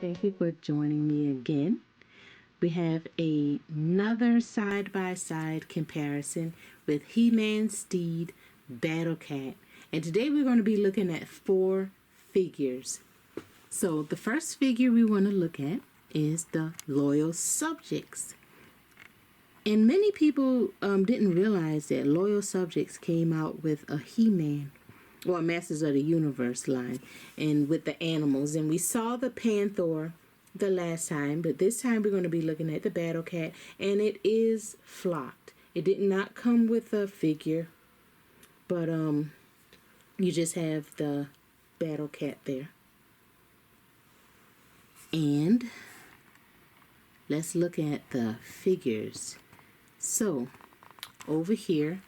Thank you for joining me again. We have another side-by-side comparison with He-Man Steed Battlecat. And today we're going to be looking at 4 figures. So the first figure we want to look at is the Loyal Subjects. And many people didn't realize that Loyal Subjects came out with a He-Man, or Masters of the Universe line, and with the animals. And we saw the Panther the last time, but this time we're going to be looking at the Battlecat, and it is flocked. It did not come with a figure, but you just have the Battlecat there. And let's look at the figures. So over here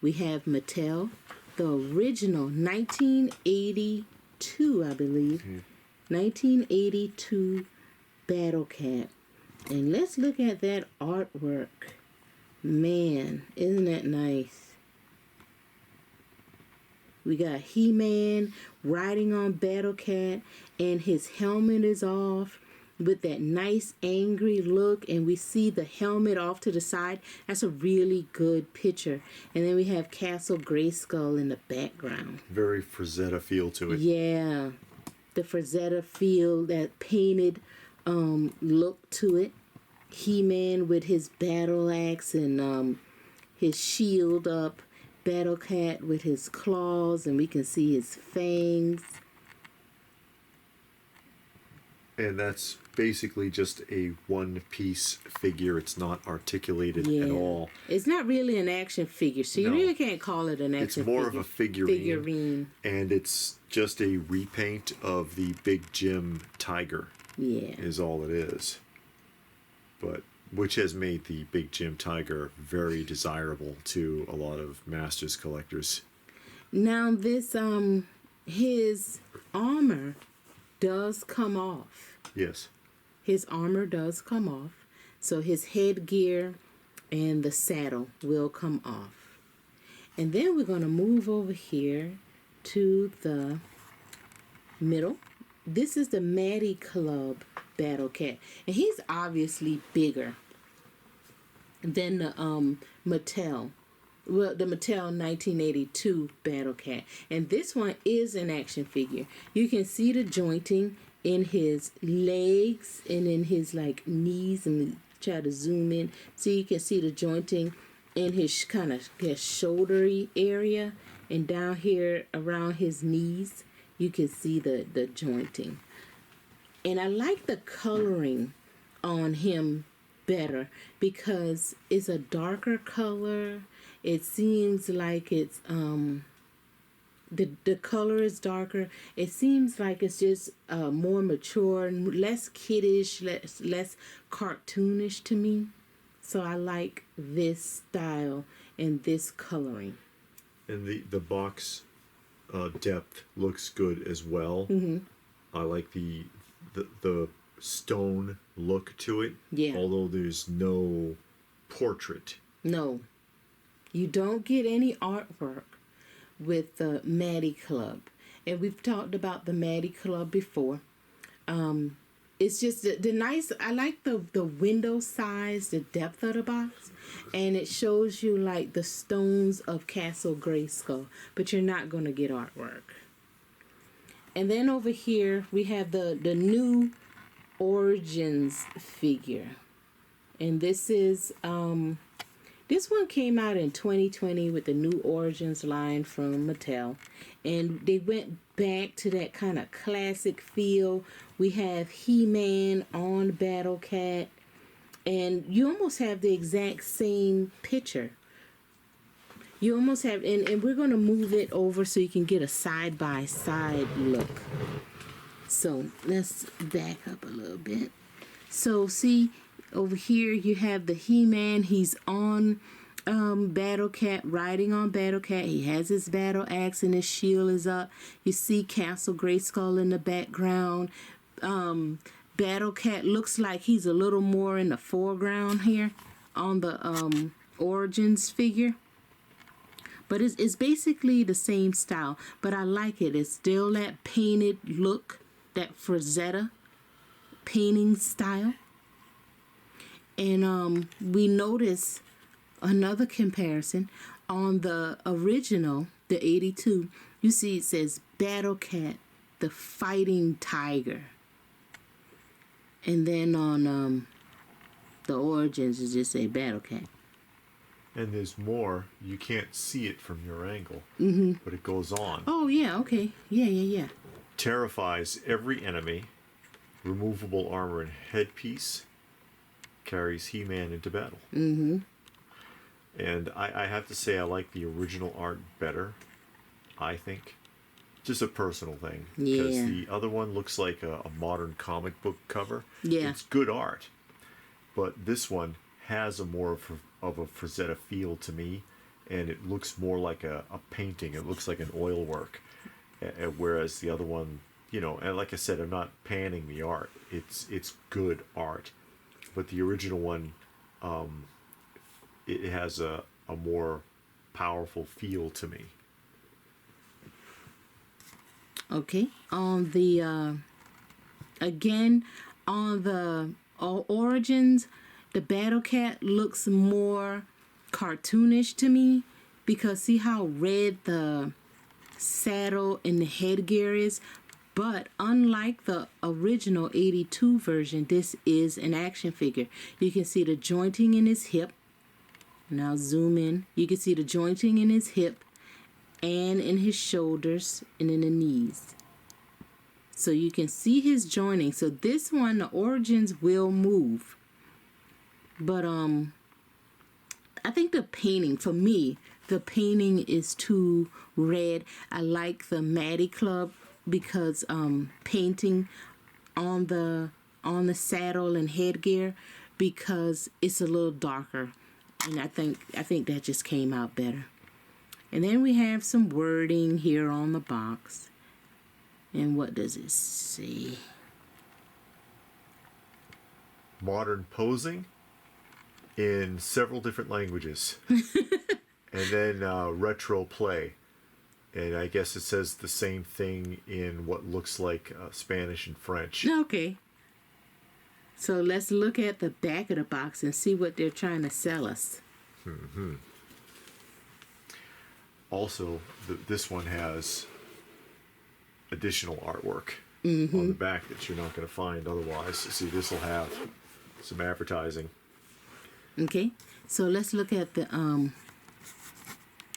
we have Mattel, the original 1982, I believe, 1982 Battlecat. And let's look at that artwork. Man, isn't that nice? We got He-Man riding on Battlecat, and his helmet is off with that nice angry look, and we see the helmet off to the side. That's a really good picture. And then we have Castle Grayskull in the background. Very Frazetta feel to it. Yeah, the Frazetta feel, that painted look to it. He-Man with his battle axe and his shield up. Battlecat with his claws, and we can see his fangs. And that's basically just a one-piece figure. It's not articulated at all. It's not really an action figure, so you really can't call it an action figure. It's more of a figurine. And it's just a repaint of the Big Jim Tiger. Yeah. Is all it is. But which has made the Big Jim Tiger very desirable to a lot of Masters collectors. Now this his armor does come off. Yes. His armor does come off. So his headgear and the saddle will come off. And then we're going to move over here to the middle. This is the Matty Club Battlecat. And he's obviously bigger than the Mattel. Well, the Mattel 1982 Battlecat. And this one is an action figure. You can see the jointing in his legs and in his like knees, and try to zoom in so you can see the jointing in his kind of his shouldery area, and down here around his knees you can see the jointing. And I like the coloring on him better because it's a darker color. It seems like it's the color is darker. It seems like it's just more mature and less kiddish, less cartoonish to me. So I like this style and this coloring. And the box depth looks good as well. I like the stone look to it. Yeah. Although there's no portrait. No. You don't get any artwork with the Matty Club. And we've talked about the Matty Club before. It's just the nice, I like the window size, the depth of the box. And it shows you like the stones of Castle Grayskull. But you're not going to get artwork. And then over here we have the new Origins figure. And this is this one came out in 2020 with the new Origins line from Mattel. And they went back to that kind of classic feel. We have He-Man on Battlecat. And you almost have the exact same picture. You almost have, and we're going to move it over so you can get a side-by-side look. So let's back up a little bit. So see, over here you have the He-Man. He's on Battlecat, riding on Battlecat. He has his battle axe and his shield is up. You see Castle Grayskull in the background. Battlecat looks like he's a little more in the foreground here on the Origins figure. But it's basically the same style. But I like it. It's still that painted look that Frazetta painting style. And we notice another comparison on the original, the 82. You see it says Battlecat, the fighting tiger. And then on the Origins, it just say Battlecat. And there's more. You can't see it from your angle, but it goes on. Oh, yeah, okay. Yeah. Terrifies every enemy. Removable armor and headpiece. Carries He-Man into battle. And I have to say I like the original art better, I think. Just a personal thing. Because the other one looks like a modern comic book cover. Yeah. It's good art. But this one has a more of a Frazetta feel to me. And it looks more like a painting. It looks like an oil work. Whereas the other one, you know, and like I said, I'm not panning the art. It's good art. But the original one, it has a more powerful feel to me. Okay. On the, again, on the Origins, the Battlecat looks more cartoonish to me because see how red the saddle and the headgear is? But unlike the original 82 version, this is an action figure. You can see the jointing in his hip. Now zoom in. You can see the jointing in his hip and in his shoulders and in the knees. So you can see his joining. So this one, the Origins will move. But I think the painting, for me, the painting is too red. I like the Matty Club because painting on the saddle and headgear because it's a little darker, and I think that just came out better. And then we have some wording here on the box. And what does it say? Modern posing in several different languages. And then retro play. And I guess it says the same thing in what looks like Spanish and French. Okay. So let's look at the back of the box and see what they're trying to sell us. Also, this one has additional artwork on the back that you're not going to find otherwise. See, this will have some advertising. Okay. So let's look at the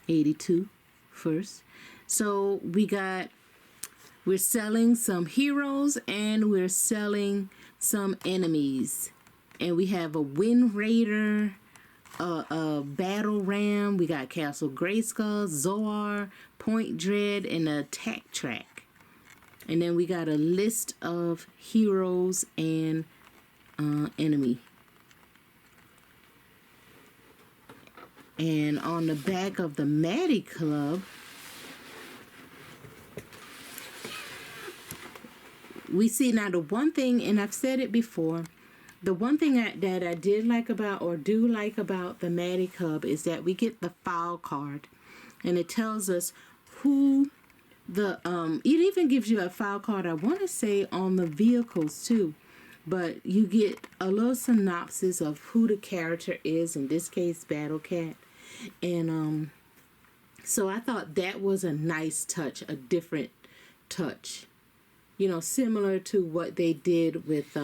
82 first. So we're selling some heroes and we're selling some enemies. And we have a Wind Raider, a Battle Ram, we got Castle Grayskull, Zoar, Point Dread, and a Attack Track. And then we got a list of heroes and enemy. And on the back of the Matty Club, we see now the one thing, and I've said it before, the one thing that I did like about or do like about the Matty Club is that we get the file card, and it tells us who the it even gives you a file card, I want to say, on the vehicles too, but you get a little synopsis of who the character is, in this case Battlecat. And so I thought that was a nice touch, a different touch, you know, similar to what they did with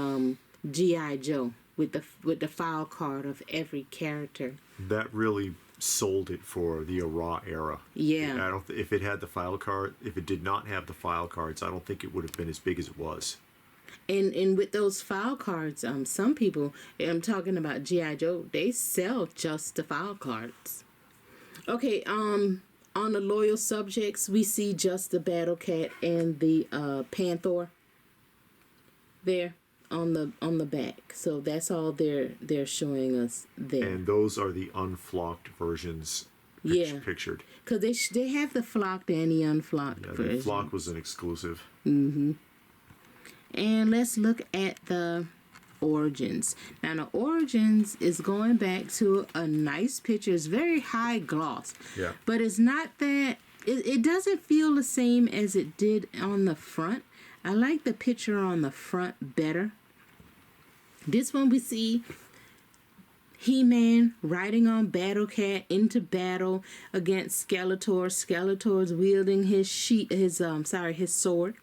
G.I. Joe, with the file card of every character. That really sold it for the raw era. Yeah. I don't. If it had the file card, if it did not have the file cards, I don't think it would have been as big as it was. And with those file cards, some people, I'm talking about G.I. Joe, they sell just the file cards. Okay, on the loyal subjects, we see just the Battlecat and the Panther there on the back. So that's all they're showing us there. And those are the unflocked versions pictured. Because they have the flocked and the unflocked version. The flock was an exclusive. Mm-hmm. And let's look at the Origins. Now the Origins is going back to a nice picture. It's very high gloss. Yeah. But it's not that, it doesn't feel the same as it did on the front. I like the picture on the front better. This one we see He-Man riding on Battlecat into battle against Skeletor. Skeletor's wielding his sword.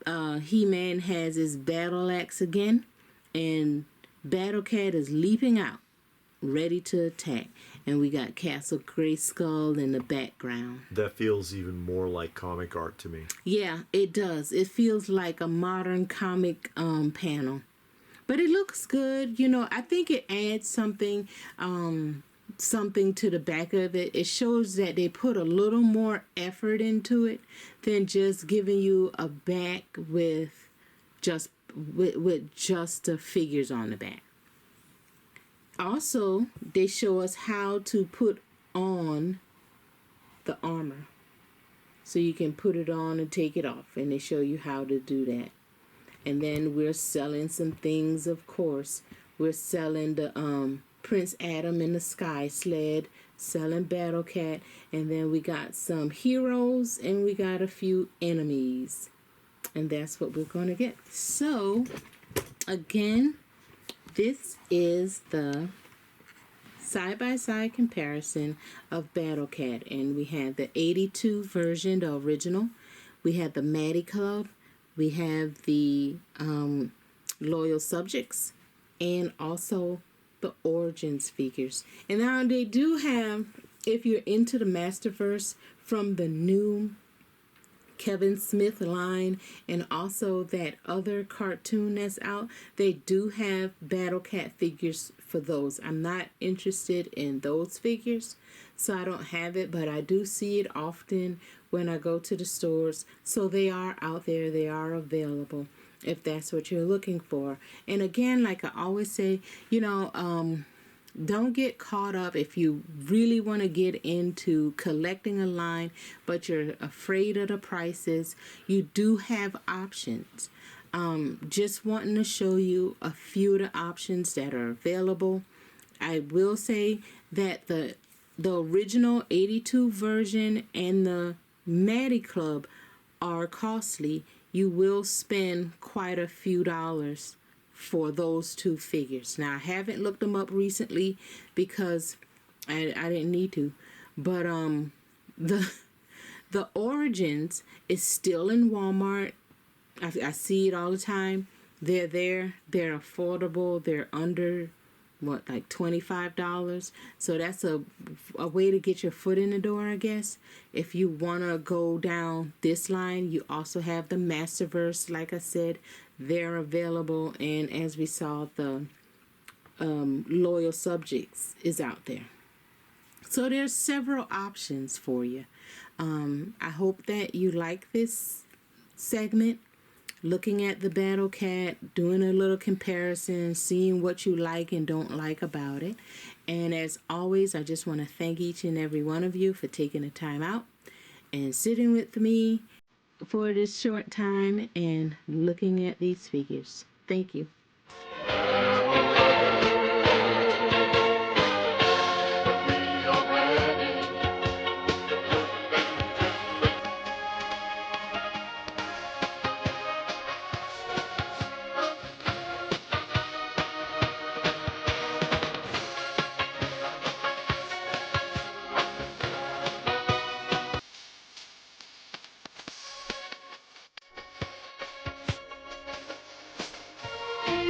He-Man has his battle axe again, and Battlecat is leaping out, ready to attack. And we got Castle Grayskull in the background. That feels even more like comic art to me. Yeah, it does. It feels like a modern comic panel. But it looks good. You know, I think it adds something to the back of it. It shows that they put a little more effort into it than just giving you a back with just the figures on the back. Also, they show us how to put on the armor. So you can put it on and take it off, and they show you how to do that. And then we're selling some things, of course. We're selling the Prince Adam in the Sky Sled, selling Battlecat, and then we got some heroes and we got a few enemies. And that's what we're going to get. So, again, this is the side-by-side comparison of Battlecat. And we had the 82 version, the original. We had the Maddie Club. We have the Loyal Subjects, and also the Origins figures. And now they do have, if you're into the Masterverse, from the new Kevin Smith line and also that other cartoon that's out, they do have Battlecat figures for those. I'm not interested in those figures, so I don't have it, but I do see it often when I go to the stores. So they are out there, they are available if that's what you're looking for. And again, like I always say, you know, don't get caught up if you really want to get into collecting a line, but you're afraid of the prices. You do have options. Just wanting to show you a few of the options that are available. I will say that the original 82 version and the Maddie Club are costly. You will spend quite a few dollars for those two figures. Now, I haven't looked them up recently because I didn't need to, but the Origins is still in Walmart. I see it all the time. They're there. They're affordable. They're under like $25. So that's a way to get your foot in the door, I guess. If you want to go down this line, you also have the Masterverse. Like I said, they're available, and as we saw, the Loyal Subjects is out there. So there's several options for you. I hope that you like this segment, looking at the Battlecat, doing a little comparison, seeing what you like and don't like about it. And as always, I just want to thank each and every one of you for taking the time out and sitting with me for this short time and looking at these figures. Thank you.